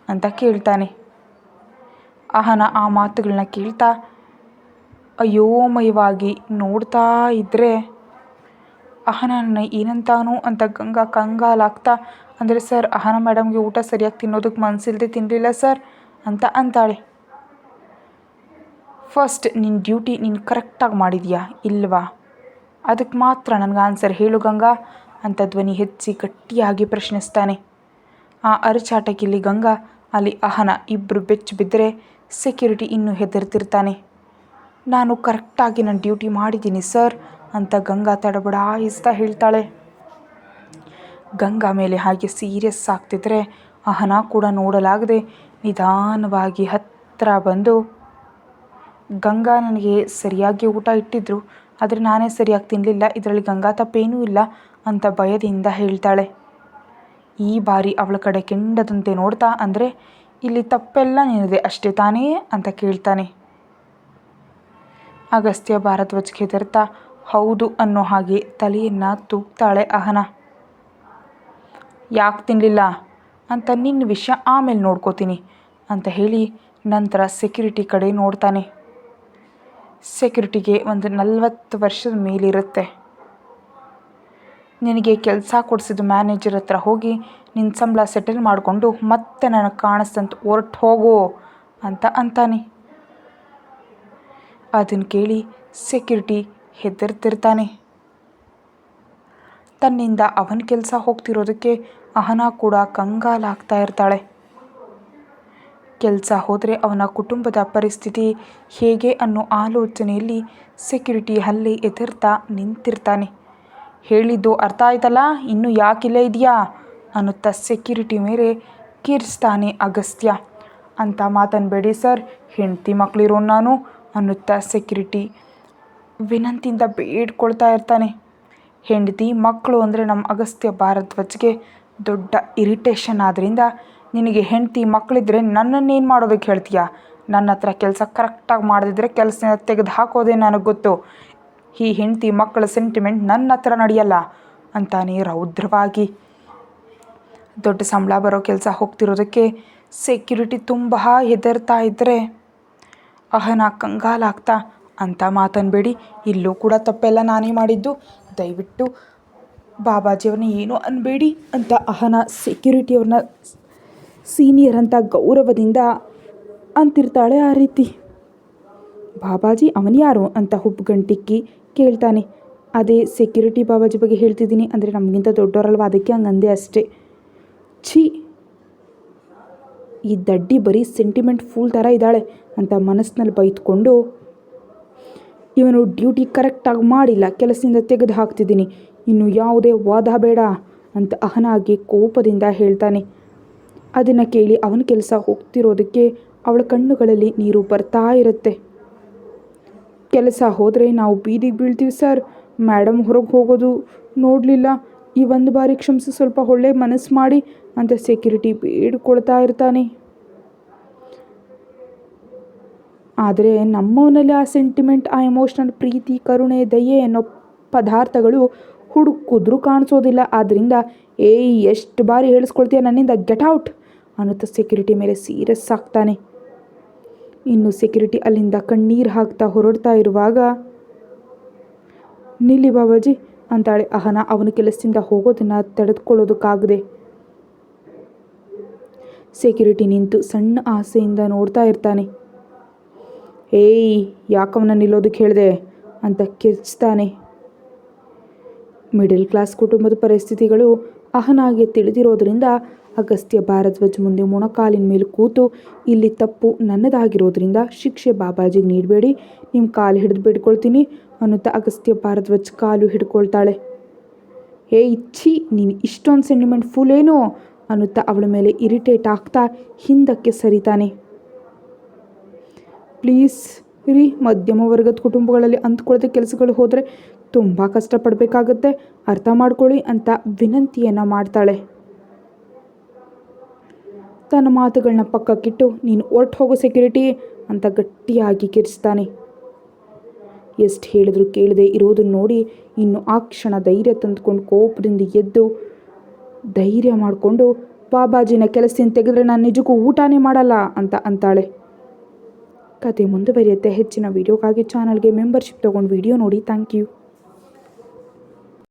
ಅಂತ ಕೇಳ್ತಾನೆ. ಅಹನಾ ಆ ಮಾತುಗಳನ್ನ ಕೇಳ್ತಾ ಅಯೋಮಯವಾಗಿ ನೋಡ್ತಾ ಇದ್ದರೆ, ಅಹನಾನ ಏನಂತಾನು ಅಂತ ಗಂಗಾ ಕಂಗಾಲಾಗ್ತಾ, ಅಂದರೆ ಸರ್, ಅಹನಾ ಮೇಡಮ್ಗೆ ಊಟ ಸರಿಯಾಗಿ ತಿನ್ನೋದಕ್ಕೆ ಮನಸ್ಸಿಲ್ಲದೆ ತಿನ್ನಲಿಲ್ಲ ಸರ್ ಅಂತ ಅಂತಾಳೆ. ಫಸ್ಟ್ ನಿನ್ನ ಡ್ಯೂಟಿ ನೀನು ಕರೆಕ್ಟಾಗಿ ಮಾಡಿದೀಯಾ ಇಲ್ವಾ, ಅದಕ್ಕೆ ಮಾತ್ರ ನನಗೆ ಆನ್ಸರ್ ಹೇಳು ಗಂಗಾ ಅಂತ ಧ್ವನಿ ಹೆಚ್ಚಿ ಗಟ್ಟಿಯಾಗಿ ಪ್ರಶ್ನಿಸ್ತಾನೆ. ಆ ಅರಚಾಟಕ್ಕಿಲ್ಲಿ ಗಂಗಾ, ಅಲ್ಲಿ ಅಹನಾ ಇಬ್ಬರು ಬೆಚ್ಚಿ ಬಿದ್ದರೆ ಸೆಕ್ಯೂರಿಟಿ ಇನ್ನೂ ಹೆದರ್ತಿರ್ತಾನೆ. ನಾನು ಕರೆಕ್ಟಾಗಿ ನನ್ನ ಡ್ಯೂಟಿ ಮಾಡಿದ್ದೀನಿ ಸರ್ ಅಂತ ಗಂಗಾ ತಡಬಡಾಯಿಸ್ತಾ ಹೇಳ್ತಾಳೆ. ಗಂಗಾ ಮೇಲೆ ಹಾಗೆ ಸೀರಿಯಸ್ ಆಗ್ತಿದ್ರೆ ಅಹನಾ ಕೂಡ ನೋಡಲಾಗದೆ ನಿಧಾನವಾಗಿ ಹತ್ತಿರ ಬಂದು, ಗಂಗಾ, ನನಗೆ ಸರಿಯಾಗಿ ಊಟ ಇಟ್ಟಿದ್ರು, ಆದರೆ ನಾನೇ ಸರಿಯಾಗಿ ತಿನ್ನಲಿಲ್ಲ, ಇದರಲ್ಲಿ ಗಂಗಾ ತಪ್ಪೇನೂ ಇಲ್ಲ ಅಂತ ಭಯದಿಂದ ಹೇಳ್ತಾಳೆ. ಈ ಬಾರಿ ಅವಳ ಕಡೆ ಕೆಂಡದಂತೆ ನೋಡ್ತಾ, ಅಂದರೆ ಇಲ್ಲಿ ತಪ್ಪೆಲ್ಲ ನಿನ್ನದೆ ಅಷ್ಟೇ ತಾನೇ ಅಂತ ಕೇಳ್ತಾನೆ. ಅಗಸ್ತ್ಯ ಭಾರದ್ವಾಜ್ಗೆ ಹೆದರ್ತಾ ಹೌದು ಅನ್ನೋ ಹಾಗೆ ತಲೆಯನ್ನು ತೂಗ್ತಾಳೆ ಅಹನಾ. ಯಾಕೆ ತಿನ್ನಲಿಲ್ಲ ಅಂತ ನಿನ್ನ ವಿಷಯ ಆಮೇಲೆ ನೋಡ್ಕೋತೀನಿ ಅಂತ ಹೇಳಿ ನಂತರ ಸೆಕ್ಯೂರಿಟಿ ಕಡೆ ನೋಡ್ತಾನೆ. ಸೆಕ್ಯೂರಿಟಿಗೆ ಒಂದು 40 ವರ್ಷದ ಮೇಲಿರುತ್ತೆ. ನಿನಗೆ ಕೆಲಸ ಕೊಡಿಸಿದ ಮ್ಯಾನೇಜರ್ ಹತ್ರ ಹೋಗಿ ನಿನ್ನ ಸಂಬಳ ಸೆಟಲ್ ಮಾಡಿಕೊಂಡು ಮತ್ತೆ ನನಗೆ ಕಾಣಿಸ್ತಂತ ಹೊರಟು ಹೋಗು ಅಂತ ಅಂತಾನೆ. ಅದನ್ನು ಕೇಳಿ ಸೆಕ್ಯೂರಿಟಿ ಹೆದರ್ತಿರ್ತಾನೆ. ತನ್ನಿಂದ ಅವನ ಕೆಲಸ ಹೋಗ್ತಿರೋದಕ್ಕೆ ಅಹನಾ ಕೂಡ ಕಂಗಾಲಾಗ್ತಾ ಇರ್ತಾಳೆ. ಕೆಲಸ ಹೋದರೆ ಅವನ ಕುಟುಂಬದ ಪರಿಸ್ಥಿತಿ ಹೇಗೆ ಅನ್ನೋ ಆಲೋಚನೆಯಲ್ಲಿ ಸೆಕ್ಯೂರಿಟಿ ಅಲ್ಲೇ ಎದುರ್ತಾ ನಿಂತಿರ್ತಾನೆ. ಹೇಳಿದ್ದು ಅರ್ಥ ಆಯ್ತಲ್ಲ, ಇನ್ನೂ ಯಾಕಿಲ್ಲೇ ಇದೆಯಾ ಅನ್ನುತ್ತಾ ಸೆಕ್ಯೂರಿಟಿ ಮೇಲೆ ಕಿರಿಸ್ತಾನೆ ಅಗಸ್ತ್ಯ. ಅಂತ ಮಾತನ್ಬೇಡಿ ಸರ್, ಹೆಂಡತಿ ಮಕ್ಕಳಿರೋ ನಾನು ಅನ್ನುತ್ತಾ ಸೆಕ್ಯೂರಿಟಿ ವಿನಂತಿಯಿಂದ ಬೇಡ್ಕೊಳ್ತಾ ಇರ್ತಾನೆ. ಹೆಂಡತಿ ಮಕ್ಕಳು ಅಂದರೆ ನಮ್ಮ ಅಗಸ್ತ್ಯ ಭಾರದ್ವಾಜ್ಗೆ ದೊಡ್ಡ ಇರಿಟೇಷನ್. ಆದ್ದರಿಂದ ನಿನಗೆ ಹೆಂಡತಿ ಮಕ್ಕಳಿದ್ರೆ ನನ್ನನ್ನೇನು ಮಾಡೋದಕ್ಕೆ ಹೇಳ್ತೀಯಾ? ನನ್ನ ಹತ್ರ ಕೆಲಸ ಕರೆಕ್ಟಾಗಿ ಮಾಡದಿದ್ದರೆ ಕೆಲಸದಿಂದ ತೆಗೆದು ಹಾಕೋದೇ ನನಗೆ ಗೊತ್ತು. ಈ ಹೆಂಡತಿ ಮಕ್ಕಳ ಸೆಂಟಿಮೆಂಟ್ ನನ್ನ ಹತ್ರ ನಡೆಯಲ್ಲ ಅಂತಾನೆ ರೌದ್ರವಾಗಿ. ದೊಡ್ಡ ಸಂಬಳ ಬರೋ ಕೆಲಸ ಹೋಗ್ತಿರೋದಕ್ಕೆ ಸೆಕ್ಯೂರಿಟಿ ತುಂಬ ಹೆದರ್ತಾ ಇದ್ದರೆ ಅಹನಾ ಕಂಗಾಲಾಗ್ತಾ, ಅಂತ ಮಾತನ್ಬೇಡಿ, ಇಲ್ಲೂ ಕೂಡ ತಪ್ಪೆಲ್ಲ ನಾನೇ ಮಾಡಿದ್ದು, ದಯವಿಟ್ಟು ಬಾಬಾಜಿಯವ್ರನ್ನ ಏನೂ ಅನ್ಬೇಡಿ ಅಂತ ಅಹನಾ ಸೆಕ್ಯೂರಿಟಿಯವ್ರನ್ನ ಸೀನಿಯರ್ ಅಂತ ಗೌರವದಿಂದ ಅಂತಿರ್ತಾಳೆ. ಆ ರೀತಿ ಬಾಬಾಜಿ ಅವನ್ಯಾರು ಅಂತ ಹುಬ್ಬುಗಂಟಿಕ್ಕಿ ಕೇಳ್ತಾನೆ. ಅದೇ ಸೆಕ್ಯೂರಿಟಿ ಬಾಬಾಜಿ ಬಗ್ಗೆ ಹೇಳ್ತಿದ್ದೀನಿ, ಅಂದರೆ ನಮಗಿಂತ ದೊಡ್ಡವರಲ್ವ, ಅದಕ್ಕೆ ಹಂಗಂದೆ ಅಷ್ಟೇ. ಛೀ, ಈ ದಡ್ಡಿ ಬರೀ ಸೆಂಟಿಮೆಂಟ್ ಫೂಲ್ ಥರ ಇದ್ದಾಳೆ ಅಂತ ಮನಸ್ಸಿನಲ್ಲಿ ಬೈದ್ಕೊಂಡು, ಇವನು ಡ್ಯೂಟಿ ಕರೆಕ್ಟಾಗಿ ಮಾಡಿಲ್ಲ, ಕೆಲಸದಿಂದ ತೆಗೆದು ಹಾಕ್ತಿದ್ದೀನಿ, ಇನ್ನು ಯಾವುದೇ ವಾದ ಬೇಡ ಅಂತ ಅಹನಾಗೆ ಕೋಪದಿಂದ ಹೇಳ್ತಾನೆ. ಅದನ್ನು ಕೇಳಿ ಅವನ ಕೆಲಸ ಹೋಗ್ತಿರೋದಕ್ಕೆ ಅವಳ ಕಣ್ಣುಗಳಲ್ಲಿ ನೀರು ಬರ್ತಾ ಇರುತ್ತೆ. ಕೆಲಸ ಹೋದರೆ ನಾವು ಬೀದಿಗೆ ಬೀಳ್ತೀವಿ ಸರ್, ಮೇಡಮ್ ಹೊರಗೆ ಹೋಗೋದು ನೋಡಲಿಲ್ಲ, ಈ ಒಂದು ಬಾರಿ ಕ್ಷಮಿಸಿ, ಸ್ವಲ್ಪ ಒಳ್ಳೆ ಮನಸ್ಸು ಮಾಡಿ ಅಂತ ಸೆಕ್ಯೂರಿಟಿ ಬೇಡ್ಕೊಳ್ತಾ ಇರ್ತಾನೆ. ಆದರೆ ನಮ್ಮವನಲ್ಲಿ ಆ ಸೆಂಟಿಮೆಂಟ್, ಆ ಎಮೋಷ್ನಲ್, ಪ್ರೀತಿ, ಕರುಣೆ, ದಯೆ ಅನ್ನೋ ಪದಾರ್ಥಗಳು ಹುಡುಕಿದ್ರೂ ಕಾಣಿಸೋದಿಲ್ಲ. ಆದ್ದರಿಂದ ಏಯ್ ಎಷ್ಟು ಬಾರಿ ಹೇಳಿಸ್ಕೊಳ್ತೀಯ ನನ್ನಿಂದ, ಗೆಟ್ ಔಟ್ ಅನ್ನುತ್ತಾ ಸೆಕ್ಯೂರಿಟಿ ಮೇಲೆ ಸೀರಿಯಸ್ ಆಗ್ತಾನೆ. ಇನ್ನು ಸೆಕ್ಯೂರಿಟಿ ಅಲ್ಲಿಂದ ಕಣ್ಣೀರು ಹಾಕ್ತಾ ಹೊರಡ್ತಾ ಇರುವಾಗ, ನಿಲ್ಲಿ ಬಾಬಾಜಿ ಅಂತಾಳೆ ಅಹನ ಅವನ ಕೆಲಸದಿಂದ ಹೋಗೋದನ್ನು ತಡೆದುಕೊಳ್ಳೋದಕ್ಕಾಗದೆ. ಸೆಕ್ಯೂರಿಟಿ ನಿಂತು ಸಣ್ಣ ಆಸೆಯಿಂದ ನೋಡ್ತಾ ಇರ್ತಾನೆ. ಏಯ್ ಯಾಕವನ್ನ ನಿಲ್ಲೋದಕ್ಕೆ ಹೇಳಿದೆ ಅಂತ ಕಿರ್ಚ್ತಾನೆ. ಮಿಡಲ್ ಕ್ಲಾಸ್ ಕುಟುಂಬದ ಪರಿಸ್ಥಿತಿಗಳು ಅಹನಾಗೆ ತಿಳಿದಿರೋದ್ರಿಂದ ಅಗಸ್ತ್ಯ ಭಾರದ್ವಾಜ್ ಮುಂದೆ ಮೊಣಕಾಲಿನ ಮೇಲೆ ಕೂತು, ಇಲ್ಲಿ ತಪ್ಪು ನನ್ನದಾಗಿರೋದ್ರಿಂದ ಶಿಕ್ಷೆ ಬಾಬಾಜಿಗೆ ನೀಡಬೇಡಿ, ನಿಮ್ಮ ಕಾಲು ಹಿಡಿದು ಬಿಡ್ಕೊಳ್ತೀನಿ ಅನ್ನುತ್ತಾ ಅಗಸ್ತ್ಯ ಭಾರದ್ವಾಜ್ ಕಾಲು ಹಿಡ್ಕೊಳ್ತಾಳೆ. ಏಯ್ ಛೀ, ನೀನು ಇಷ್ಟೊಂದು ಸೆಂಟಿಮೆಂಟ್ ಫುಲ್ ಏನೋ ಅನ್ನುತ್ತಾ ಅವಳ ಮೇಲೆ ಇರಿಟೇಟ್ ಆಗ್ತಾ ಹಿಂದಕ್ಕೆ ಸರಿತಾನೆ. ಪ್ಲೀಸ್ ರೀ, ಮಧ್ಯಮ ವರ್ಗದ ಕುಟುಂಬಗಳಲ್ಲಿ ಅಂದ್ಕೊಳ್ಳದೆ ಕೆಲಸಗಳು ಹೋದರೆ ತುಂಬ ಕಷ್ಟಪಡಬೇಕಾಗತ್ತೆ, ಅರ್ಥ ಮಾಡ್ಕೊಳ್ಳಿ ಅಂತ ವಿನಂತಿಯನ್ನು ಮಾಡ್ತಾಳೆ. ತನ್ನ ಮಾತುಗಳನ್ನ ಪಕ್ಕಕ್ಕಿಟ್ಟು, ನೀನು ಹೊರ್ಟು ಹೋಗೋ ಸೆಕ್ಯೂರಿಟಿ ಅಂತ ಗಟ್ಟಿಯಾಗಿ ಕಿರಿಸ್ತಾನೆ. ಎಷ್ಟು ಹೇಳಿದ್ರು ಕೇಳದೆ ಇರೋದನ್ನು ನೋಡಿ ಇನ್ನು ಆ ಕ್ಷಣ ಧೈರ್ಯ ತಂದುಕೊಂಡು ಕೋಪದಿಂದ ಎದ್ದು ಧೈರ್ಯ ಮಾಡಿಕೊಂಡು, ಬಾಬಾಜಿನ ಕೆಲಸದಿಂದ ತೆಗೆದ್ರೆ ನಾನು ನಿಜಕ್ಕೂ ಊಟನೇ ಮಾಡಲ್ಲ ಅಂತ ಅಂತಾಳೆ. ಕತೆ ಮುಂದುವರಿಯುತ್ತೆ. ಹೆಚ್ಚಿನ ವೀಡಿಯೋಗಾಗಿ ಚಾನಲ್ಗೆ ಮೆಂಬರ್ಶಿಪ್ ತೊಗೊಂಡು ವೀಡಿಯೋ ನೋಡಿ. Thank you.